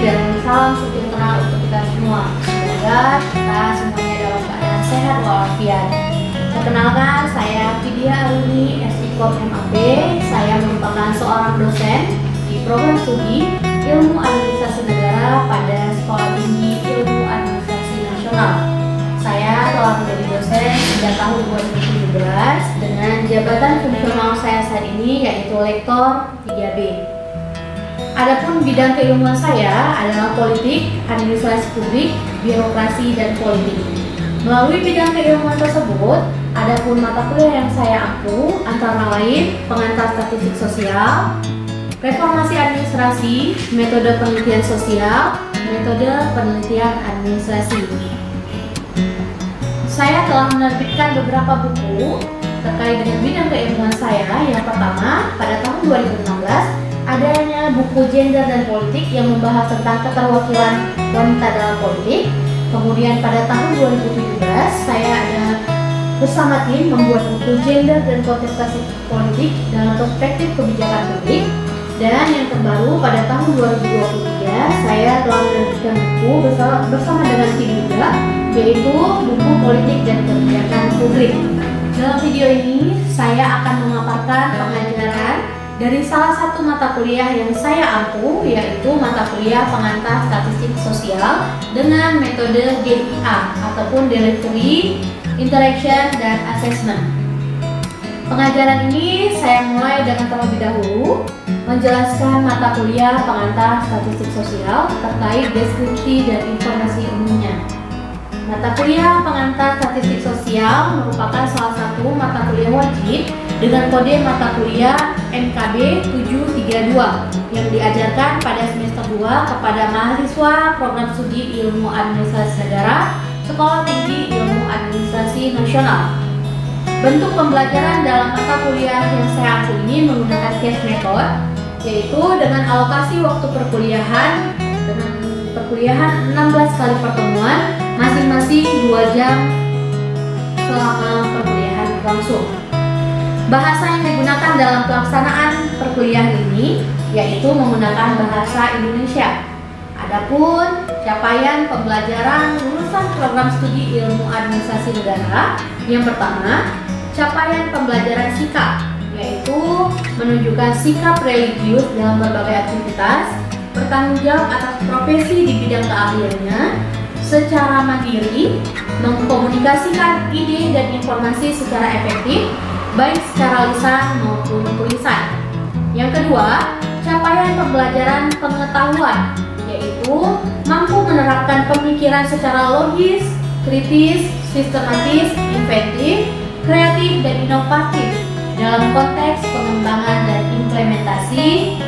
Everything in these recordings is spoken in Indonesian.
dan salam sejahtera untuk kita semua. Semoga kita semuanya dalam keadaan sehat walafiat. Perkenalkan, saya Vidya Aruni, SIKOM MAB. Saya merupakan seorang dosen di program studi Ilmu Administrasi Negara pada Sekolah Tinggi Ilmu Administrasi Nasional. Saya telah menjadi dosen sejak tahun 2017 dengan jabatan fungsional saya saat ini yaitu Lektor 3B. Adapun bidang keilmuan saya adalah politik, administrasi publik, birokrasi, dan politik. Melalui bidang keilmuan tersebut, adapun mata kuliah yang saya ampu antara lain pengantar statistik sosial, reformasi administrasi, metode penelitian sosial, metode penelitian administrasi. Saya telah menerbitkan beberapa buku terkait dengan bidang keilmuan saya. Yang pertama, pada tahun 2016 adanya buku Gender dan Politik yang membahas tentang keterwakilan wanita dalam politik. Kemudian pada tahun 2017 saya ada bersama tim membuat buku Gender dan Kontestasi Politik dalam Perspektif Kebijakan Publik. Dan yang terbaru pada tahun 2023 saya telah menerbitkan buku bersama dengan tim juga, yaitu buku Politik dan Kebijakan Publik. Dalam video ini saya akan memaparkan pengajaran dari salah satu mata kuliah yang saya ampu, yaitu mata kuliah pengantar statistik sosial dengan metode DIA ataupun Delivery, Interaction, dan Assessment. Pengajaran ini saya mulai dengan terlebih dahulu menjelaskan mata kuliah pengantar statistik sosial terkait deskripsi dan informasi umumnya. Mata kuliah pengantar statistik sosial merupakan salah satu mata kuliah wajib dengan kode mata kuliah MKB 732 yang diajarkan pada semester 2 kepada mahasiswa program studi Ilmu Administrasi Negara Sekolah Tinggi Ilmu Administrasi Nasional. Bentuk pembelajaran dalam mata kuliah yang saya ampu ini menggunakan case method, yaitu dengan alokasi waktu perkuliahan dengan perkuliahan 16 kali pertemuan masing-masing 2 jam selama perkuliahan berlangsung. Bahasa yang digunakan dalam pelaksanaan perkuliahan ini yaitu menggunakan bahasa Indonesia. Adapun capaian pembelajaran lulusan program studi Ilmu Administrasi Negara, yang pertama, capaian pembelajaran sikap, yaitu menunjukkan sikap religius dalam berbagai aktivitas, bertanggung jawab atas profesi di bidang keahliannya, secara mandiri, mengkomunikasikan ide dan informasi secara efektif, baik secara lisan maupun tulisan. Yang kedua, capaian pembelajaran pengetahuan, yaitu mampu menerapkan pemikiran secara logis, kritis, sistematis, inventif, kreatif, dan inovatif dalam konteks pengembangan dan implementasi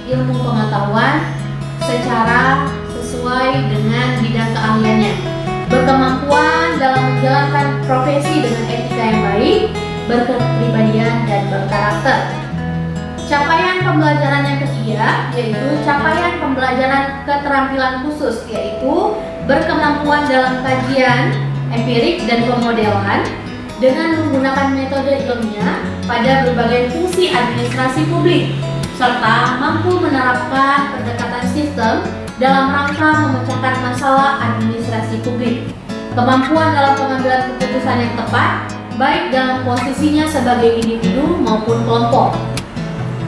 ilmu pengetahuan secara sesuai dengan bidang keahliannya, berkemampuan dalam menjalankan profesi dengan etika yang baik, berkepribadian, dan berkarakter. Capaian pembelajaran yang ketiga yaitu capaian pembelajaran keterampilan khusus, yaitu berkemampuan dalam kajian empirik dan pemodelan dengan menggunakan metode ilmiah pada berbagai fungsi administrasi publik, serta mampu menerapkan pendekatan sistem dalam rangka memecahkan masalah administrasi publik. Kemampuan dalam pengambilan keputusan yang tepat, baik dalam posisinya sebagai individu maupun kelompok.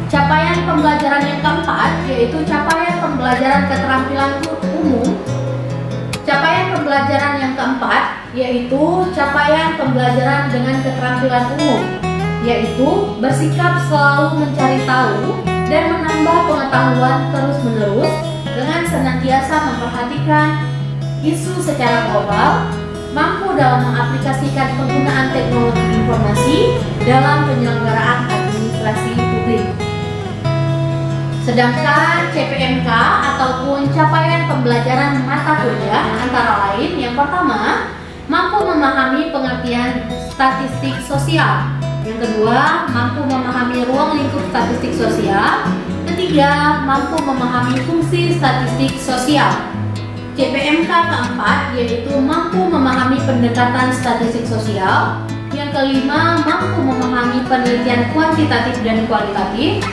Capaian pembelajaran yang keempat yaitu capaian pembelajaran keterampilan umum. Capaian pembelajaran yang keempat yaitu capaian pembelajaran dengan keterampilan umum, yaitu bersikap selalu mencari tahu dan menambah pengetahuan terus-menerus dengan senantiasa memperhatikan isu secara global, mampu dalam mengaplikasikan penggunaan teknologi informasi dalam penyelenggaraan administrasi publik. Sedangkan CPMK ataupun capaian pembelajaran mata kuliah antara lain, yang pertama, mampu memahami pengertian statistik sosial. Yang kedua, mampu memahami ruang lingkup statistik sosial. Ketiga, mampu memahami fungsi statistik sosial. CPMK keempat yaitu mampu memahami pendekatan statistik sosial. Yang kelima, mampu memahami penelitian kuantitatif dan kualitatif.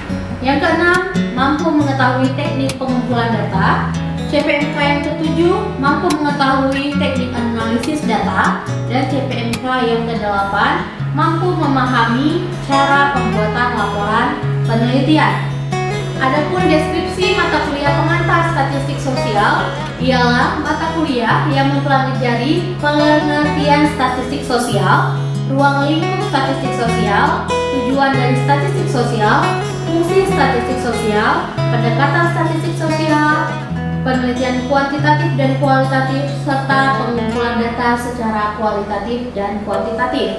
Yang keenam, mampu mengetahui teknik pengumpulan data. CPMK yang ketujuh, mampu mengetahui teknik analisis data. Dan CPMK yang kedelapan, mampu memahami cara pembuatan laporan penelitian. Adapun deskripsi mata kuliah pengantar statistik sosial ialah mata kuliah yang mempelajari pengertian statistik sosial, ruang lingkup statistik sosial, tujuan dari statistik sosial, fungsi statistik sosial, pendekatan statistik sosial, penelitian kuantitatif dan kualitatif, serta pengumpulan data secara kualitatif dan kuantitatif.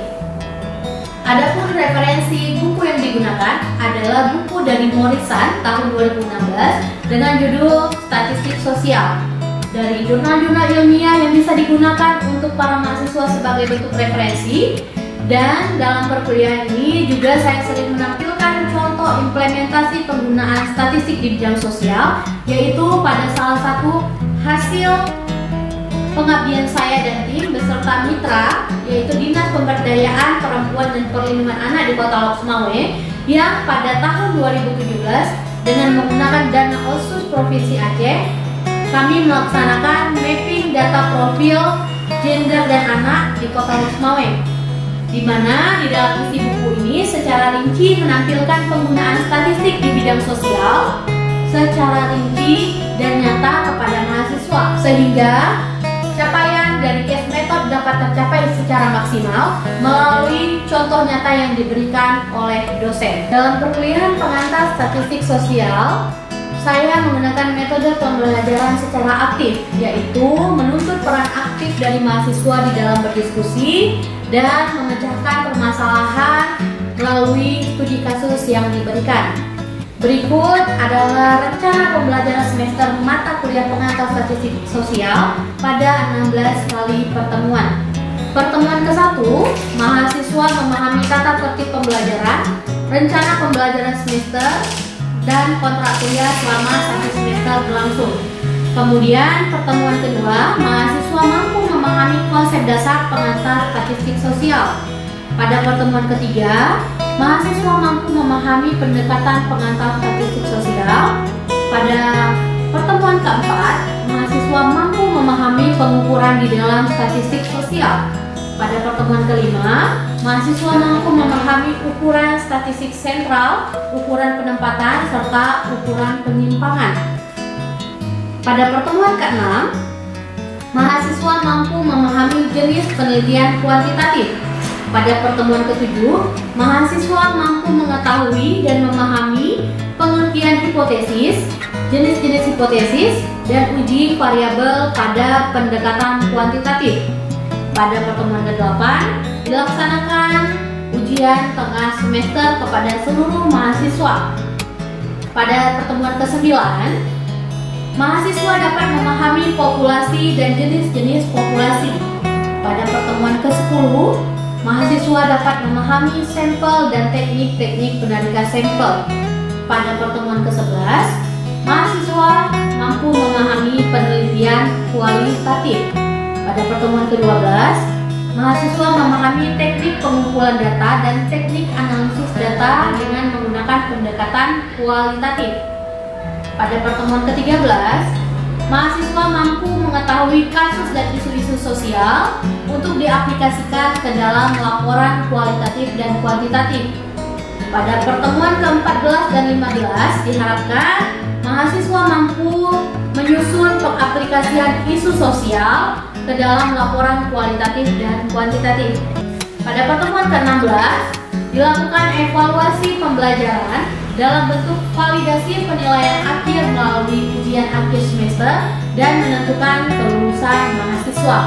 Adapun referensi buku yang digunakan adalah buku dari Morrison tahun 2016 dengan judul Statistik Sosial. Dari jurnal-jurnal ilmiah yang bisa digunakan untuk para mahasiswa sebagai bentuk referensi. Dan dalam perkuliahan ini juga saya sering menampilkan contoh implementasi penggunaan statistik di bidang sosial, yaitu pada salah satu hasil pengabdian saya dan tim beserta mitra, yaitu Dinas Pemberdayaan Perempuan dan Perlindungan Anak di Kota Lok Sumawe, yang pada tahun 2017 dengan menggunakan dana OSUS Provinsi Aceh, kami melaksanakan mapping data profil gender dan anak di Kota Lok Sumawe, di mana di dalam isi buku ini secara rinci menampilkan penggunaan statistik di bidang sosial secara rinci dan nyata kepada mahasiswa, sehingga capaian dari case method dapat tercapai secara maksimal melalui contoh nyata yang diberikan oleh dosen. Dalam perkuliahan pengantar statistik sosial, saya menggunakan metode pembelajaran secara aktif, yaitu menuntut peran aktif dari mahasiswa di dalam berdiskusi dan memecahkan permasalahan melalui studi kasus yang diberikan. Berikut adalah rencana pembelajaran semester mata kuliah pengantar statistik sosial pada 16 kali pertemuan. Pertemuan ke-1, mahasiswa memahami tata tertib pembelajaran, rencana pembelajaran semester, dan kontrak kuliah selama 1 semester berlangsung. Kemudian pertemuan kedua, mahasiswa mampu memahami konsep dasar pengantar statistik sosial. Pada pertemuan ketiga, mahasiswa mampu memahami pendekatan pengantar statistik sosial. Pada pertemuan keempat, mahasiswa mampu memahami pengukuran di dalam statistik sosial. Pada pertemuan kelima, mahasiswa mampu memahami ukuran statistik sentral, ukuran penempatan, serta ukuran penyimpangan. Pada pertemuan keenam, mahasiswa mampu memahami jenis penelitian kuantitatif. Pada pertemuan ketujuh, mahasiswa mampu mengetahui dan memahami pengertian hipotesis, jenis-jenis hipotesis, dan uji variabel pada pendekatan kuantitatif. Pada pertemuan ke-8, dilaksanakan ujian tengah semester kepada seluruh mahasiswa. Pada pertemuan ke-9, mahasiswa dapat memahami populasi dan jenis-jenis populasi. Pada pertemuan ke-10, mahasiswa dapat memahami sampel dan teknik-teknik penarikan sampel. Pada pertemuan ke-11, mahasiswa mampu memahami penelitian kualitatif. Pada pertemuan ke-12, mahasiswa memahami teknik pengumpulan data dan teknik analisis data dengan menggunakan pendekatan kualitatif. Pada pertemuan ke-13, mahasiswa mampu mengetahui kasus dan isu-isu sosial untuk diaplikasikan ke dalam laporan kualitatif dan kuantitatif. Pada pertemuan ke-14 dan 15 diharapkan mahasiswa mampu menyusun pengaplikasian isu sosial ke dalam laporan kualitatif dan kuantitatif. Pada pertemuan ke-16 dilakukan evaluasi pembelajaran dalam bentuk validasi penilaian akhir melalui ujian akhir semester dan menentukan kelulusan mahasiswa.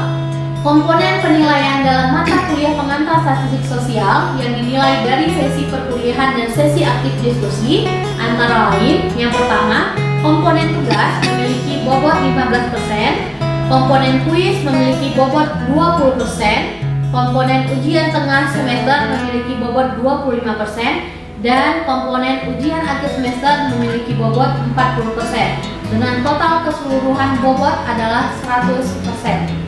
Komponen penilaian dalam mata kuliah pengantar statistik sosial yang dinilai dari sesi perkuliahan dan sesi aktif diskusi antara lain: yang pertama, komponen tugas memiliki bobot 15%, komponen kuis memiliki bobot 20%, komponen ujian tengah semester memiliki bobot 25%, dan komponen ujian akhir semester memiliki bobot 40%, dengan total keseluruhan bobot adalah 100%.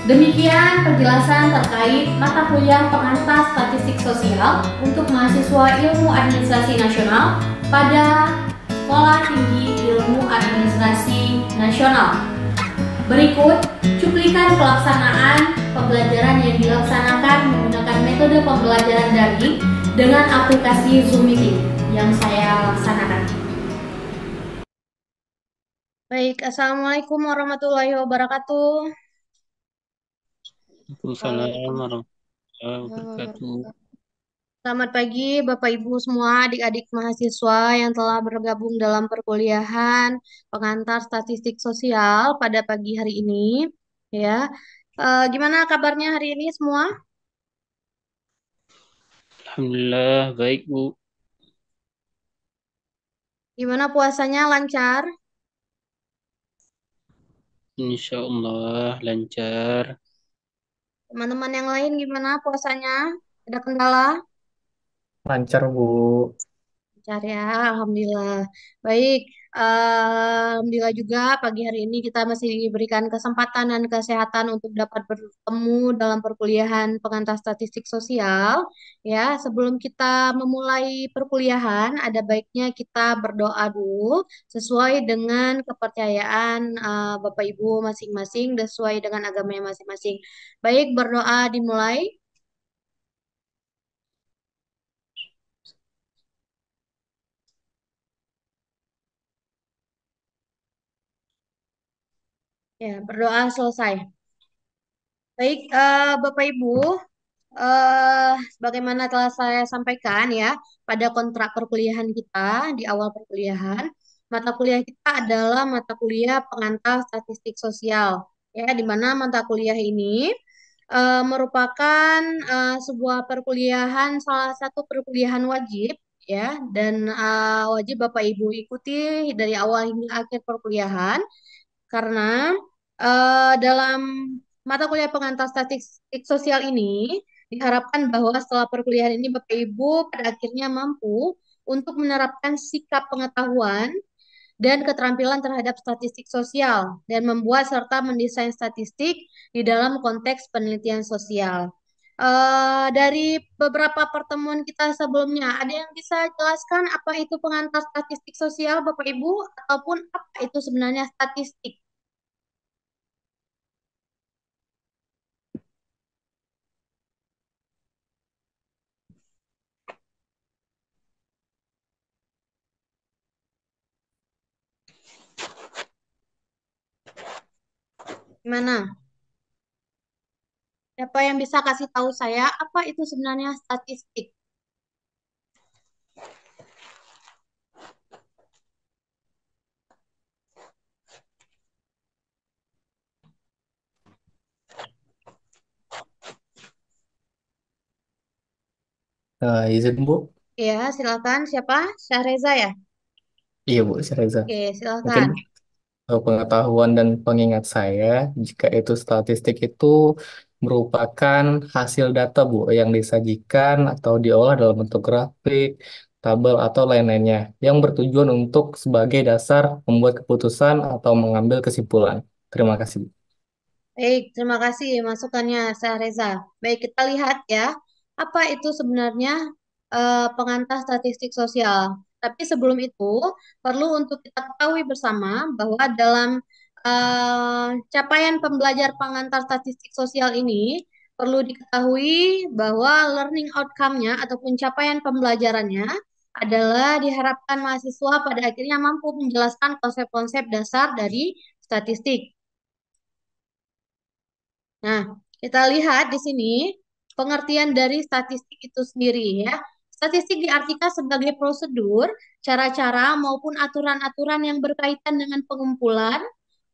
Demikian penjelasan terkait mata kuliah pengantar statistik sosial untuk mahasiswa Ilmu Administrasi Nasional pada Sekolah Tinggi Ilmu Administrasi Nasional. Berikut cuplikan pelaksanaan pembelajaran yang dilaksanakan menggunakan metode pembelajaran daring dengan aplikasi Zoom Meeting yang saya laksanakan. Baik, Assalamualaikum warahmatullahi wabarakatuh. Waalaikumsalam warahmatullahi wabarakatuh. Selamat pagi Bapak Ibu semua, adik-adik mahasiswa yang telah bergabung dalam perkuliahan pengantar statistik sosial pada pagi hari ini. Ya, gimana kabarnya hari ini semua? Alhamdulillah baik Bu. Gimana puasanya lancar? Insya Allah lancar. Teman-teman yang lain gimana puasanya? Ada kendala? Lancar, Bu. Lancar ya, Alhamdulillah. Baik, Alhamdulillah juga pagi hari ini kita masih diberikan kesempatan dan kesehatan untuk dapat bertemu dalam perkuliahan pengantar statistik sosial. Ya, sebelum kita memulai perkuliahan, ada baiknya kita berdoa dulu sesuai dengan kepercayaan Bapak Ibu masing-masing, dan sesuai dengan agamanya masing-masing. Baik, berdoa dimulai. Ya, berdoa selesai. Baik, Bapak Ibu, sebagaimana telah saya sampaikan ya, pada kontrak perkuliahan kita di awal perkuliahan, mata kuliah kita adalah mata kuliah pengantar statistik sosial, ya, di mana mata kuliah ini merupakan sebuah perkuliahan, salah satu perkuliahan wajib, ya, dan wajib Bapak Ibu ikuti dari awal hingga akhir perkuliahan karena dalam mata kuliah pengantar statistik sosial ini diharapkan bahwa setelah perkuliahan ini Bapak Ibu pada akhirnya mampu untuk menerapkan sikap pengetahuan dan keterampilan terhadap statistik sosial dan membuat serta mendesain statistik di dalam konteks penelitian sosial. Dari beberapa pertemuan kita sebelumnya, ada yang bisa jelaskan apa itu pengantar statistik sosial, Bapak Ibu, ataupun apa itu sebenarnya statistik? Gimana? Siapa yang bisa kasih tahu saya apa itu sebenarnya statistik? Izin, Bu. Ya, silakan. Siapa? Syahreza ya? Iya, Bu, Reza. Oke, Mungkin silakan. pengetahuan dan pengingat saya, jika itu statistik itu merupakan hasil data, Bu, yang disajikan atau diolah dalam bentuk grafik, tabel, atau lain-lainnya, yang bertujuan untuk sebagai dasar membuat keputusan atau mengambil kesimpulan. Terima kasih, Bu. Baik, terima kasih masukannya Syahreza. Baik, kita lihat ya, apa itu sebenarnya pengantar statistik sosial. Tapi sebelum itu, perlu untuk kita ketahui bersama bahwa dalam capaian pembelajar pengantar statistik sosial ini, perlu diketahui bahwa learning outcome-nya ataupun capaian pembelajarannya adalah diharapkan mahasiswa pada akhirnya mampu menjelaskan konsep-konsep dasar dari statistik. Nah, kita lihat di sini pengertian dari statistik itu sendiri ya. Statistik diartikan sebagai prosedur, cara-cara maupun aturan-aturan yang berkaitan dengan pengumpulan,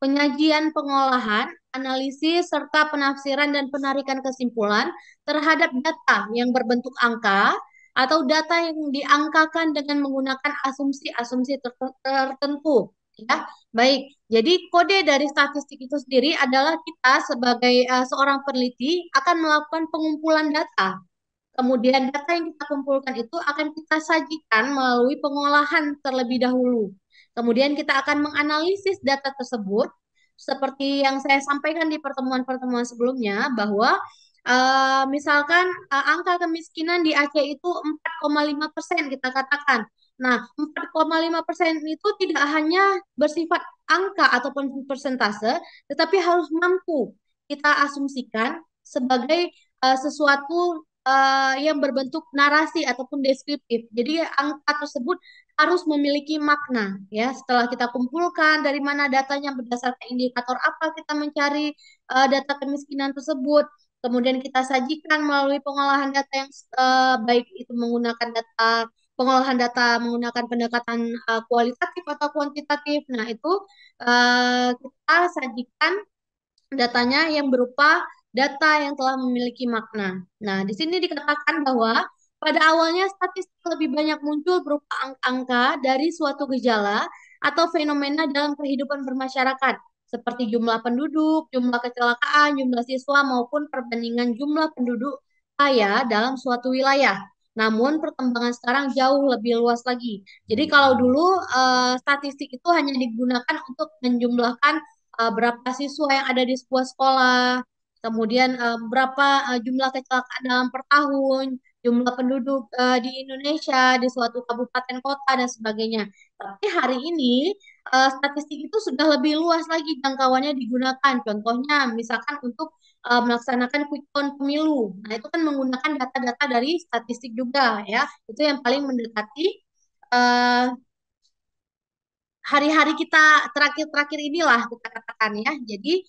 penyajian pengolahan, analisis, serta penafsiran dan penarikan kesimpulan terhadap data yang berbentuk angka atau data yang diangkakan dengan menggunakan asumsi-asumsi tertentu. Ya, baik. Jadi kode dari statistik itu sendiri adalah kita sebagai seorang peneliti akan melakukan pengumpulan data. Kemudian data yang kita kumpulkan itu akan kita sajikan melalui pengolahan terlebih dahulu. Kemudian kita akan menganalisis data tersebut seperti yang saya sampaikan di pertemuan-pertemuan sebelumnya bahwa misalkan angka kemiskinan di Aceh itu 4,5% kita katakan. Nah, 4,5% itu tidak hanya bersifat angka ataupun persentase, tetapi harus mampu kita asumsikan sebagai sesuatu yang berbentuk narasi ataupun deskriptif. Jadi angka tersebut harus memiliki makna ya. Setelah kita kumpulkan dari mana datanya berdasarkan indikator apa kita mencari data kemiskinan tersebut. Kemudian kita sajikan melalui pengolahan data yang baik itu menggunakan pengolahan data menggunakan pendekatan kualitatif atau kuantitatif. Nah, itu kita sajikan datanya yang berupa data yang telah memiliki makna. Nah, di sini dikatakan bahwa pada awalnya statistik lebih banyak muncul berupa angka-angka dari suatu gejala atau fenomena dalam kehidupan bermasyarakat, seperti jumlah penduduk, jumlah kecelakaan, jumlah siswa, maupun perbandingan jumlah penduduk kaya dalam suatu wilayah. Namun perkembangan sekarang jauh lebih luas lagi. Jadi kalau dulu statistik itu hanya digunakan untuk menjumlahkan berapa siswa yang ada di sebuah sekolah, kemudian berapa jumlah kecelakaan dalam per tahun, jumlah penduduk di Indonesia, di suatu kabupaten kota dan sebagainya. Tapi hari ini statistik itu sudah lebih luas lagi jangkauannya digunakan. Contohnya misalkan untuk melaksanakan quick count pemilu. Nah, itu kan menggunakan data-data dari statistik juga ya. Itu yang paling mendekati eh, hari-hari kita terakhir-terakhir inilah kita katakan ya. Jadi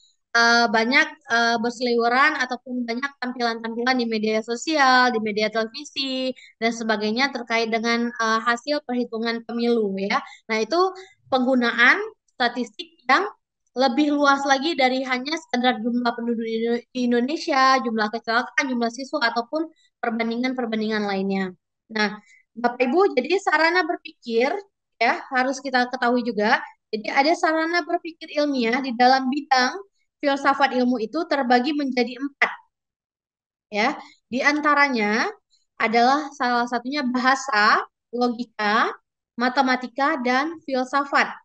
banyak berseliweran ataupun banyak tampilan-tampilan di media sosial, di media televisi dan sebagainya terkait dengan hasil perhitungan pemilu ya. Nah, itu penggunaan statistik yang lebih luas lagi dari hanya sekedar jumlah penduduk di Indonesia, jumlah kecelakaan, jumlah siswa ataupun perbandingan-perbandingan lainnya. Nah, Bapak Ibu, jadi sarana berpikir ya harus kita ketahui juga. Jadi ada sarana berpikir ilmiah di dalam bidang filsafat ilmu itu terbagi menjadi empat ya. Di antaranya adalah salah satunya bahasa, logika, matematika, dan filsafat.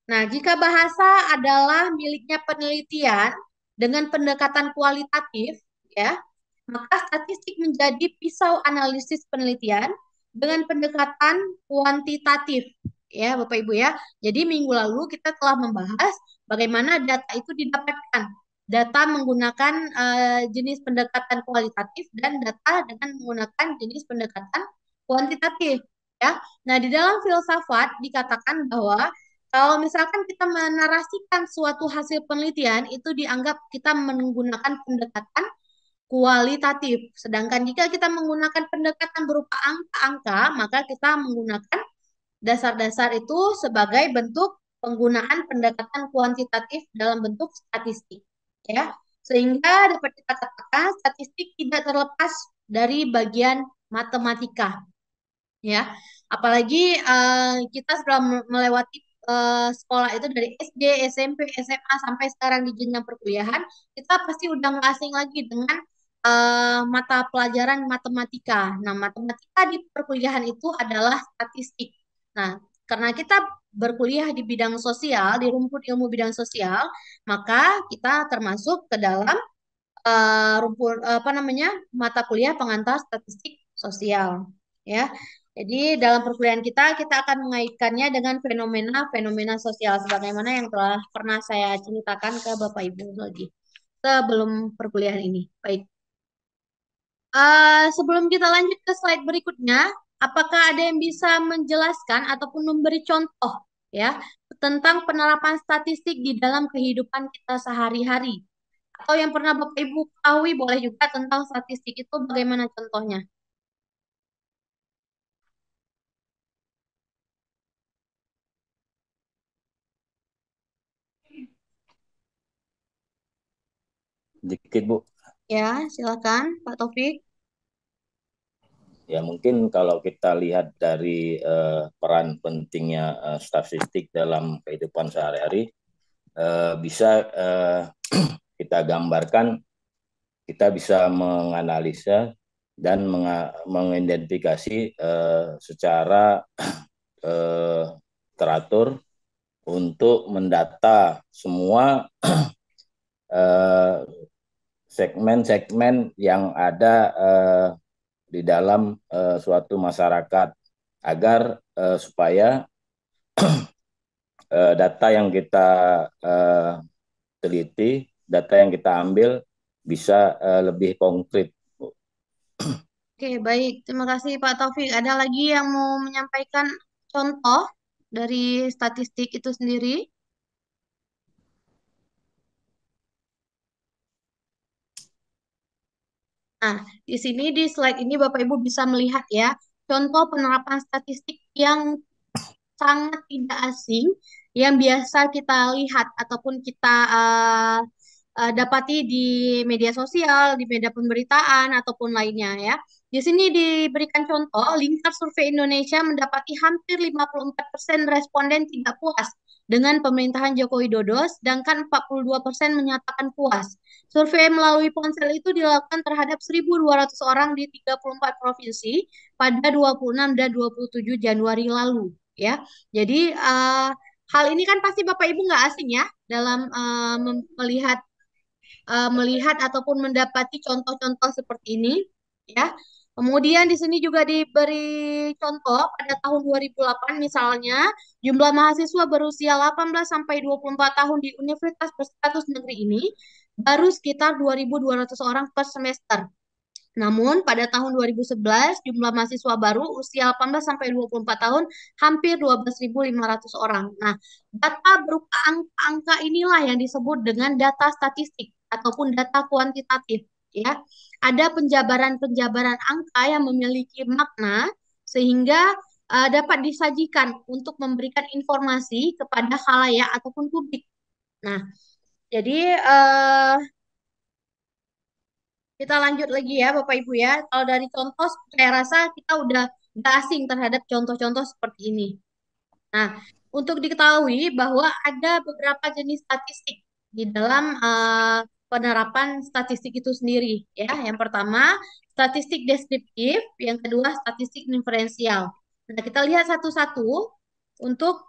Nah, jika bahasa adalah miliknya penelitian dengan pendekatan kualitatif, ya, maka statistik menjadi pisau analisis penelitian dengan pendekatan kuantitatif, ya, Bapak Ibu ya. Jadi minggu lalu kita telah membahas bagaimana data itu didapatkan. Data menggunakan jenis pendekatan kualitatif dan data dengan menggunakan jenis pendekatan kuantitatif, ya. Nah, di dalam filsafat dikatakan bahwa kalau misalkan kita menarasikan suatu hasil penelitian, itu dianggap kita menggunakan pendekatan kualitatif. Sedangkan jika kita menggunakan pendekatan berupa angka-angka, maka kita menggunakan dasar-dasar itu sebagai bentuk penggunaan pendekatan kuantitatif dalam bentuk statistik. Ya, sehingga dapat kita katakan statistik tidak terlepas dari bagian matematika. Ya, apalagi kita sudah melewati sekolah itu dari SD, SMP, SMA sampai sekarang di jenjang perkuliahan, kita pasti udah nggak asing lagi dengan mata pelajaran matematika. Nah, matematika di perkuliahan itu adalah statistik. Nah, karena kita berkuliah di bidang sosial, di rumput ilmu bidang sosial, maka kita termasuk ke dalam rumput apa namanya mata kuliah pengantar statistik sosial. Ya, jadi dalam perkuliahan kita akan mengaitkannya dengan fenomena-fenomena sosial sebagaimana yang telah pernah saya ceritakan ke Bapak Ibu lagi sebelum perkuliahan ini. Baik. Sebelum kita lanjut ke slide berikutnya, apakah ada yang bisa menjelaskan ataupun memberi contoh ya tentang penerapan statistik di dalam kehidupan kita sehari-hari? Atau yang pernah Bapak Ibu ketahui boleh juga tentang statistik itu bagaimana contohnya? Dikit Bu. Ya, silakan Pak Taufik. Ya mungkin kalau kita lihat dari peran pentingnya statistik dalam kehidupan sehari-hari, bisa kita gambarkan, kita bisa menganalisa dan mengidentifikasi secara teratur untuk mendata semua segmen-segmen yang ada di dalam suatu masyarakat agar supaya data yang kita eh, teliti, data yang kita ambil bisa lebih konkret. Oke, baik. Terima kasih Pak Taufik. Ada lagi yang mau menyampaikan contoh dari statistik itu sendiri? Nah, di sini di slide ini Bapak Ibu bisa melihat ya, contoh penerapan statistik yang sangat tidak asing yang biasa kita lihat ataupun kita dapati di media sosial, di media pemberitaan ataupun lainnya ya. Di sini diberikan contoh, Lingkar Survei Indonesia mendapati hampir 54% responden tidak puas dengan pemerintahan Joko Widodo, sedangkan 42% menyatakan puas. Survei melalui ponsel itu dilakukan terhadap 1.200 orang di 34 provinsi pada 26 dan 27 Januari lalu ya. Jadi hal ini kan pasti Bapak Ibu nggak asing ya dalam melihat ataupun mendapati contoh-contoh seperti ini ya. Kemudian di sini juga diberi contoh pada tahun 2008 misalnya jumlah mahasiswa berusia 18 sampai 24 tahun di universitas berstatus negeri ini baru sekitar 2.200 orang per semester. Namun pada tahun 2011 jumlah mahasiswa baru usia 18 sampai 24 tahun hampir 12.500 orang. Nah, data berupa angka-angka inilah yang disebut dengan data statistik ataupun data kuantitatif ya. Ada penjabaran-penjabaran angka yang memiliki makna sehingga dapat disajikan untuk memberikan informasi kepada khalayak ataupun publik. Nah, jadi kita lanjut lagi ya Bapak Ibu ya. Kalau dari contoh saya rasa kita udah nggak asing terhadap contoh-contoh seperti ini. Nah, untuk diketahui bahwa ada beberapa jenis statistik di dalam penerapan statistik itu sendiri ya. Yang pertama, statistik deskriptif, yang kedua statistik inferensial. Nah, kita lihat satu-satu untuk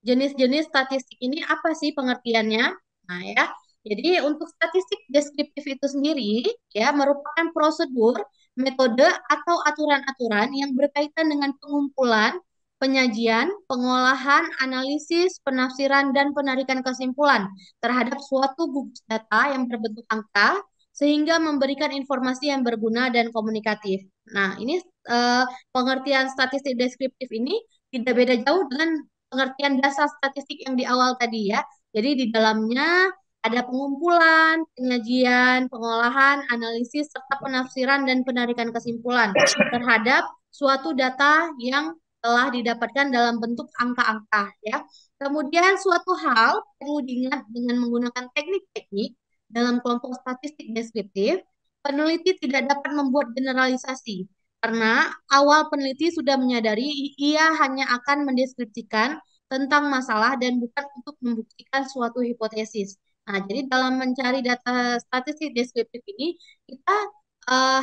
jenis-jenis statistik ini apa sih pengertiannya? Nah, ya. Jadi untuk statistik deskriptif itu sendiri ya merupakan prosedur, metode atau aturan-aturan yang berkaitan dengan pengumpulan, penyajian, pengolahan, analisis, penafsiran dan penarikan kesimpulan terhadap suatu gugus data yang berbentuk angka sehingga memberikan informasi yang berguna dan komunikatif. Nah, ini eh, pengertian statistik deskriptif ini tidak beda jauh dengan pengertian dasar statistik yang di awal tadi ya. Jadi di dalamnya ada pengumpulan, penyajian, pengolahan, analisis, serta penafsiran dan penarikan kesimpulan terhadap suatu data yang telah didapatkan dalam bentuk angka-angka ya. Kemudian suatu hal perlu diingat dengan menggunakan teknik-teknik dalam kelompok statistik deskriptif, peneliti tidak dapat membuat generalisasi karena awal peneliti sudah menyadari ia hanya akan mendeskripsikan tentang masalah dan bukan untuk membuktikan suatu hipotesis. Nah, jadi dalam mencari data statistik deskriptif ini, kita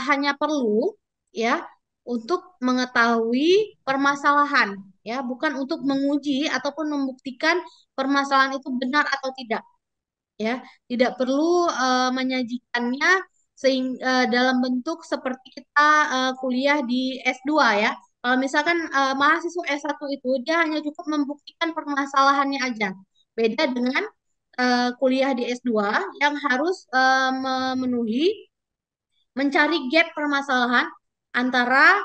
hanya perlu ya untuk mengetahui permasalahan, ya, bukan untuk menguji ataupun membuktikan permasalahan itu benar atau tidak, ya. Tidak perlu menyajikannya dalam bentuk seperti kita kuliah di S2 ya. Kalau misalkan mahasiswa S1 itu dia hanya cukup membuktikan permasalahannya aja. Beda dengan kuliah di S2 yang harus memenuhi mencari gap permasalahan antara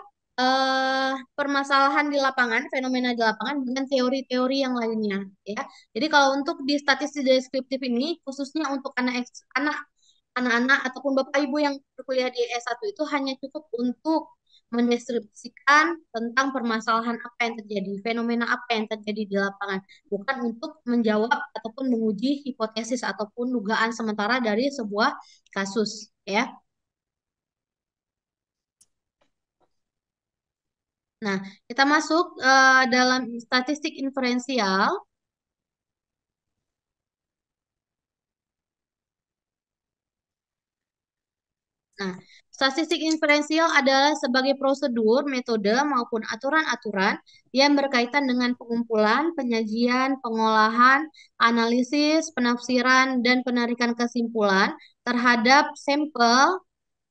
permasalahan di lapangan, fenomena di lapangan dengan teori-teori yang lainnya, ya. Jadi kalau untuk di statistik deskriptif ini khususnya untuk anak-anak ataupun Bapak Ibu yang berkuliah di S1 itu hanya cukup untuk mendeskripsikan tentang permasalahan apa yang terjadi, fenomena apa yang terjadi di lapangan, bukan untuk menjawab ataupun menguji hipotesis ataupun dugaan sementara dari sebuah kasus, ya. Nah, kita masuk dalam statistik inferensial. Nah, statistik inferensial adalah sebagai prosedur, metode, maupun aturan-aturan yang berkaitan dengan pengumpulan, penyajian, pengolahan, analisis, penafsiran, dan penarikan kesimpulan terhadap sampel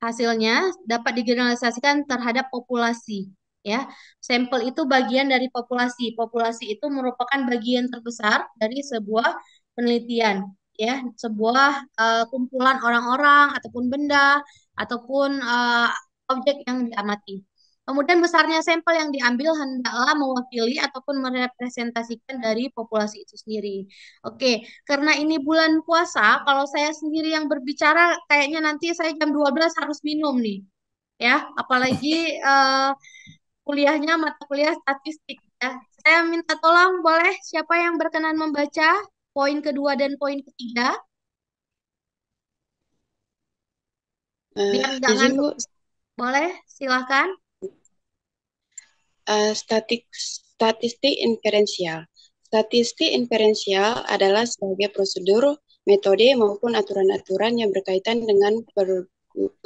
hasilnya dapat digeneralisasikan terhadap populasi. ya. Sampel itu bagian dari populasi. Populasi itu merupakan bagian terbesar dari sebuah penelitian, ya, sebuah kumpulan orang-orang ataupun benda ataupun objek yang diamati. Kemudian besarnya sampel yang diambil hendaklah mewakili ataupun merepresentasikan dari populasi itu sendiri. Oke, karena ini bulan puasa, kalau saya sendiri yang berbicara, kayaknya nanti saya jam 12 harus minum nih. Ya, apalagi eh, kuliahnya mata kuliah statistik ya. Saya minta tolong boleh siapa yang berkenan membaca poin kedua dan poin ketiga biar nggak Izin ngantuk. Bu, Boleh, silakan. Statistik inferensial. Statistik inferensial adalah sebagai prosedur, metode maupun aturan-aturan yang berkaitan dengan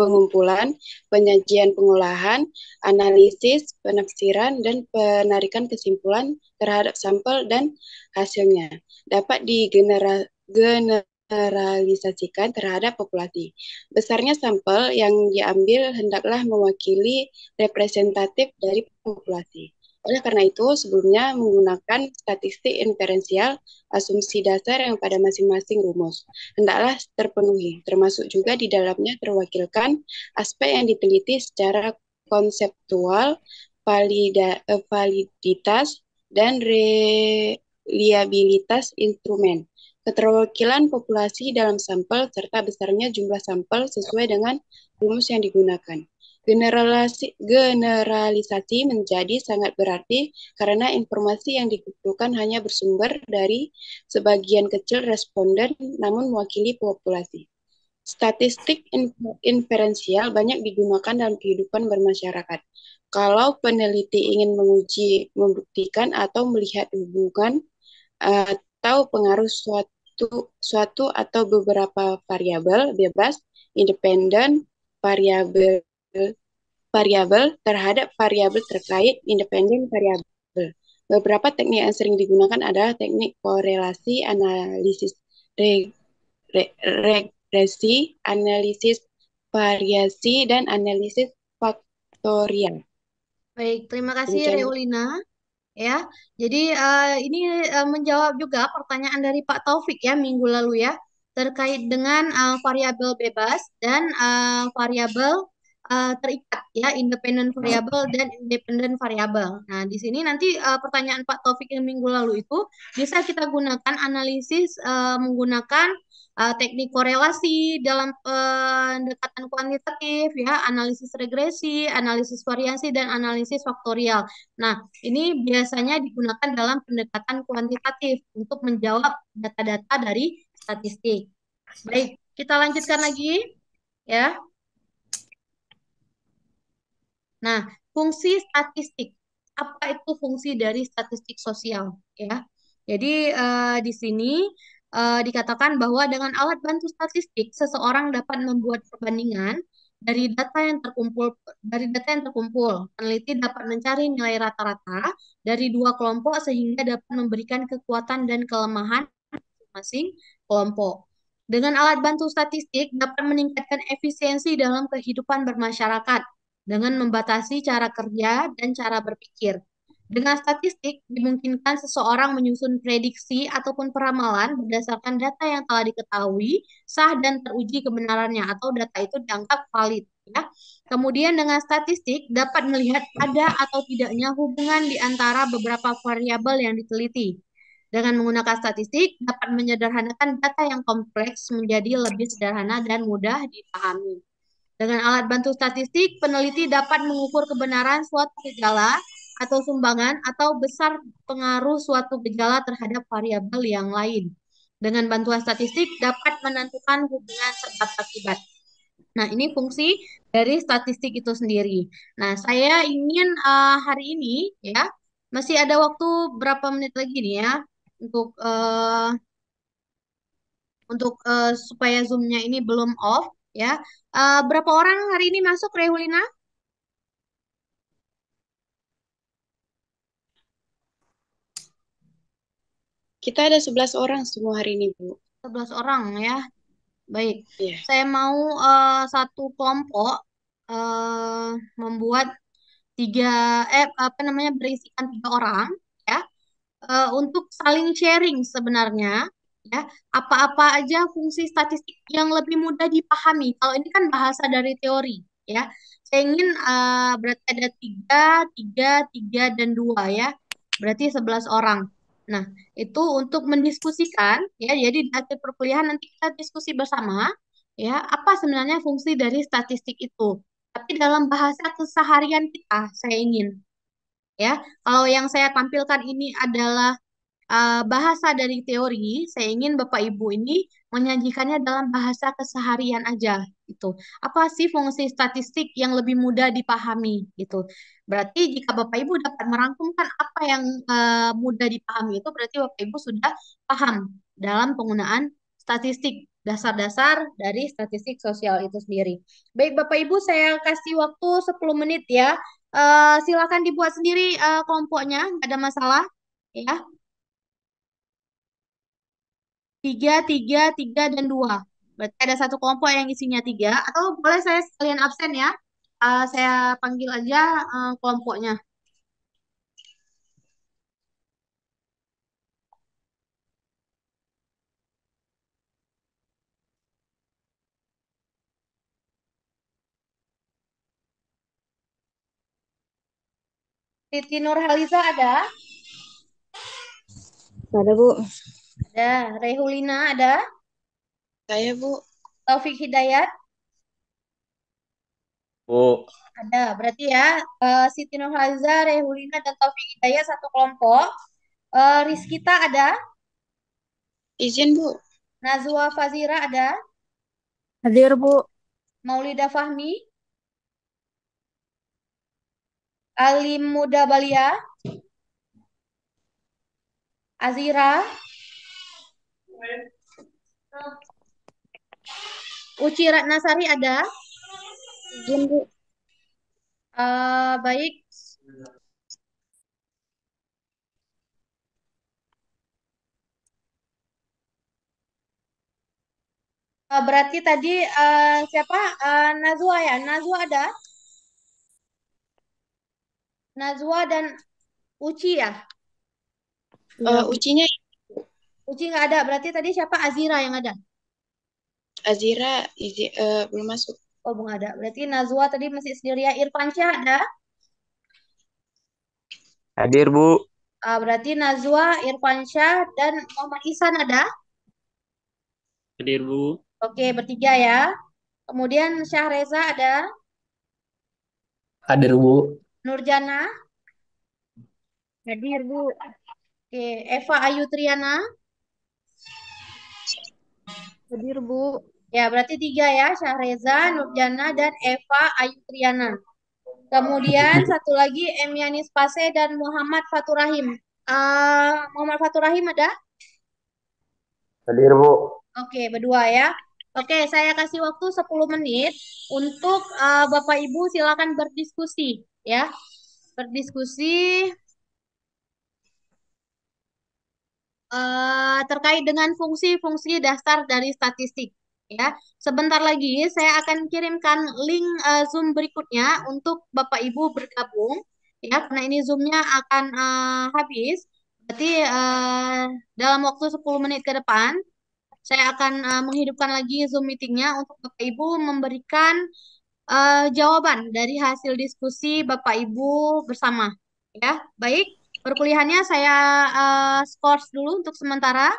pengumpulan, penyajian pengolahan, analisis, penafsiran, dan penarikan kesimpulan terhadap sampel dan hasilnya. Dapat digeneralisasikan terhadap populasi. Besarnya sampel yang diambil hendaklah mewakili representatif dari populasi. Oleh karena itu, sebelumnya menggunakan statistik inferensial, asumsi dasar yang pada masing-masing rumus hendaklah terpenuhi, termasuk juga di dalamnya terwakilkan aspek yang diteliti secara konseptual, validitas, dan reliabilitas instrumen, keterwakilan populasi dalam sampel, serta besarnya jumlah sampel sesuai dengan rumus yang digunakan. Generalisasi menjadi sangat berarti karena informasi yang dikumpulkan hanya bersumber dari sebagian kecil responden namun mewakili populasi. Statistik inferensial banyak digunakan dalam kehidupan bermasyarakat. Kalau peneliti ingin menguji, membuktikan atau melihat hubungan atau pengaruh suatu atau beberapa variabel bebas, independen, variabel terhadap variabel terkait, independen variabel. Beberapa teknik yang sering digunakan adalah teknik korelasi, analisis regresi, analisis variasi, dan analisis faktorial. Baik, terima kasih Demikian. Reulina. Ya, jadi ini menjawab juga pertanyaan dari Pak Taufik ya minggu lalu ya terkait dengan variabel bebas dan variabel terikat ya independen variabel dan independen variabel. Nah, di sini nanti pertanyaan Pak Taufik yang minggu lalu itu bisa kita gunakan analisis menggunakan teknik korelasi dalam pendekatan kuantitatif ya, analisis regresi, analisis variasi dan analisis faktorial. Nah, ini biasanya digunakan dalam pendekatan kuantitatif untuk menjawab data-data dari statistik. Baik, kita lanjutkan lagi ya. Nah, fungsi statistik. Apa itu fungsi dari statistik sosial ya? Jadi di sini dikatakan bahwa dengan alat bantu statistik seseorang dapat membuat perbandingan dari data yang terkumpul. Peneliti dapat mencari nilai rata-rata dari dua kelompok sehingga dapat memberikan kekuatan dan kelemahan masing-masing kelompok. Dengan alat bantu statistik dapat meningkatkan efisiensi dalam kehidupan bermasyarakat dengan membatasi cara kerja dan cara berpikir. Dengan statistik, dimungkinkan seseorang menyusun prediksi ataupun peramalan berdasarkan data yang telah diketahui, sah dan teruji kebenarannya atau data itu dianggap valid. Ya. Kemudian dengan statistik dapat melihat ada atau tidaknya hubungan di antara beberapa variabel yang diteliti. Dengan menggunakan statistik dapat menyederhanakan data yang kompleks menjadi lebih sederhana dan mudah dipahami. Dengan alat bantu statistik, peneliti dapat mengukur kebenaran suatu gejala atau sumbangan atau besar pengaruh suatu gejala terhadap variabel yang lain. Dengan bantuan statistik dapat menentukan hubungan sebab akibat. Nah, ini fungsi dari statistik itu sendiri. Nah, saya ingin hari ini ya, masih ada waktu berapa menit lagi nih ya untuk supaya Zoom-nya ini belum off ya. Berapa orang hari ini masuk Rehulina? Kita ada 11 orang semua hari ini, Bu. 11 orang ya. Baik. Iya. Saya mau satu kelompok membuat berisikan 3 orang, ya, untuk saling sharing sebenarnya, ya, apa-apa aja fungsi statistik yang lebih mudah dipahami. Kalau ini kan bahasa dari teori, ya. Saya ingin berarti ada tiga, tiga, tiga, dan dua, ya. Berarti 11 orang. Nah, itu untuk mendiskusikan, ya. Jadi di akhir perkuliahan nanti kita diskusi bersama, ya, apa sebenarnya fungsi dari statistik itu. Tapi dalam bahasa keseharian kita, saya ingin, ya. Kalau yang saya tampilkan ini adalah bahasa dari teori, saya ingin Bapak Ibu ini menyajikannya dalam bahasa keseharian aja gitu. Apa sih fungsi statistik yang lebih mudah dipahami gitu. Berarti jika Bapak Ibu dapat merangkumkan apa yang mudah dipahami itu berarti Bapak Ibu sudah paham dalam penggunaan statistik, dasar-dasar dari statistik sosial itu sendiri. Baik Bapak Ibu, saya kasih waktu 10 menit ya. Silakan dibuat sendiri kelompoknya, nggak ada masalah. Ya, tiga, tiga, tiga, dan dua. Berarti ada satu kelompok yang isinya tiga. Atau boleh saya sekalian absen ya. Saya panggil aja kelompoknya. Siti Nurhaliza ada? Ada, Bu. Ada. Rehulina ada? Saya, Bu. Taufik Hidayat? Bu, Ada. Berarti ya Siti Nurhaliza, Rehulina, dan Taufik Hidayat satu kelompok. Rizkita ada? Izin, Bu. Nazwa Fazira ada? Hadir, Bu. Maulida Fahmi? Alim Muda Balia? Azira? Uci Ratnasari ada? Izin, Bu. Baik. Berarti tadi siapa? Nazwa ya? Nazwa ada? Nazwa dan Uci ya? Ucinya Uci nggak ada. Berarti tadi siapa? Azira yang ada? Azira belum masuk. Oh, belum ada. Berarti Nazwa tadi masih sendiri ya. Irfansyah ada? Hadir, Bu. Berarti Nazwa, Irfansyah, dan Muhammad Ihsan ada? Hadir, Bu. Oke, bertiga ya. Kemudian Syahreza ada? Hadir, Bu. Nurjana? Hadir, Bu. Oke, Eva Ayu Triana? Hadir, Bu. Ya, berarti tiga ya. Syahreza, Nurjana, dan Eva Ayu Triana. Kemudian satu lagi Emyanis Pase dan Muhammad Faturahim. Muhammad Faturahim ada? Hadir, Bu. Oke, berdua ya. Oke, saya kasih waktu 10 menit untuk Bapak Ibu silakan berdiskusi ya. Berdiskusi terkait dengan fungsi-fungsi dasar dari statistik ya. Sebentar lagi saya akan kirimkan link Zoom berikutnya untuk Bapak Ibu bergabung ya, karena ini Zoom-nya akan habis. Berarti dalam waktu 10 menit ke depan saya akan menghidupkan lagi Zoom meetingnya untuk Bapak Ibu memberikan jawaban dari hasil diskusi Bapak Ibu bersama ya. Baik. Perkuliahannya saya skors dulu untuk sementara.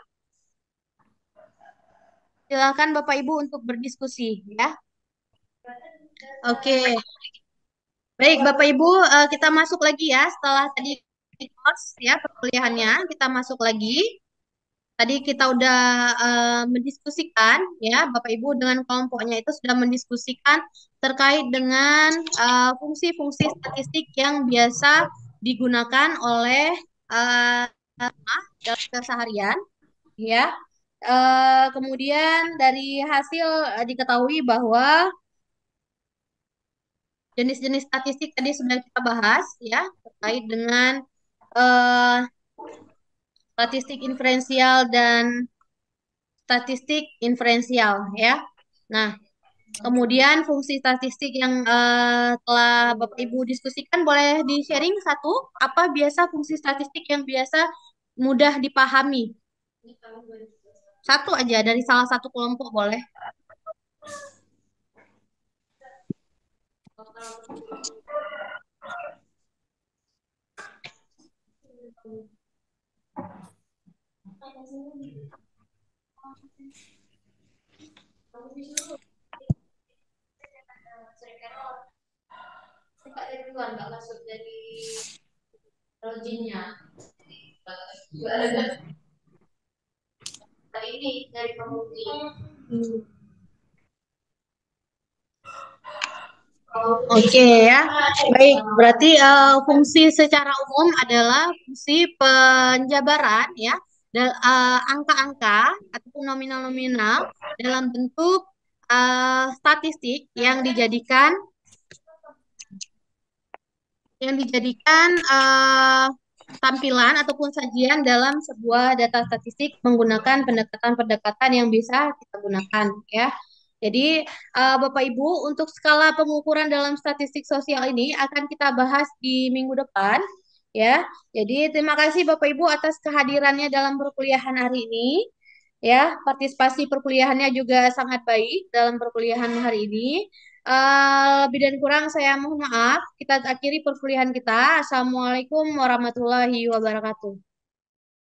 Silakan Bapak Ibu untuk berdiskusi ya. Oke. Baik Bapak Ibu, kita masuk lagi ya setelah tadi skors ya perkuliahannya, kita masuk lagi. Tadi kita udah mendiskusikan ya, Bapak Ibu dengan kelompoknya itu sudah mendiskusikan terkait dengan fungsi-fungsi statistik yang biasa digunakan oleh dalam keseharian ya. Kemudian dari hasil diketahui bahwa jenis-jenis statistik tadi sudah kita bahas ya terkait dengan statistik inferensial dan statistik inferensial ya. Nah, Kemudian fungsi statistik yang telah Bapak Ibu diskusikan boleh di-sharing satu, apa biasa fungsi statistik yang biasa mudah dipahami? Satu aja dari salah satu kelompok boleh. Nggak masuk dari loginnya. Ini dari pemutih. Oke ya, baik. Berarti fungsi secara umum adalah fungsi penjabaran ya, angka-angka ataupun nominal-nominal dalam bentuk statistik yang dijadikan tampilan ataupun sajian dalam sebuah data statistik menggunakan pendekatan-pendekatan yang bisa kita gunakan ya. Jadi Bapak Ibu untuk skala pengukuran dalam statistik sosial ini akan kita bahas di minggu depan ya. Jadi terima kasih Bapak Ibu atas kehadirannya dalam perkuliahan hari ini. Ya, partisipasi perkuliahannya juga sangat baik dalam perkuliahan hari ini. Lebih dan kurang saya mohon maaf. Kita akhiri perkuliahan kita. Assalamualaikum warahmatullahi wabarakatuh.